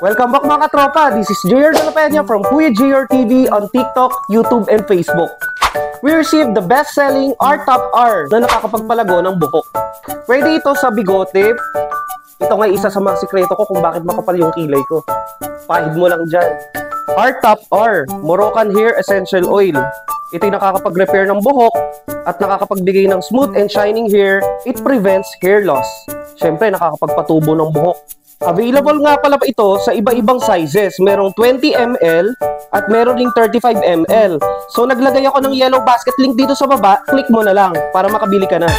Welcome back mga katropa, this is JR De La Peña from Kuya JR TV on TikTok, YouTube, and Facebook. We received the best-selling R Top R na nakakapagpalago ng buhok. Pwede ito sa bigote. Ito nga isa sa mga sikreto ko kung bakit makapal yung kilay ko. Pahid mo lang dyan. R Top R, Moroccan Hair Essential Oil. Ito'y nakakapag-repair ng buhok at nakakapagbigay ng smooth and shining hair. It prevents hair loss. Siyempre, nakakapagpatubo ng buhok. Available nga pala ito sa iba-ibang sizes. Merong 20 ml at meron ding 35 ml. So naglagay ako ng yellow basket link dito sa baba. Click mo na lang para makabili ka na.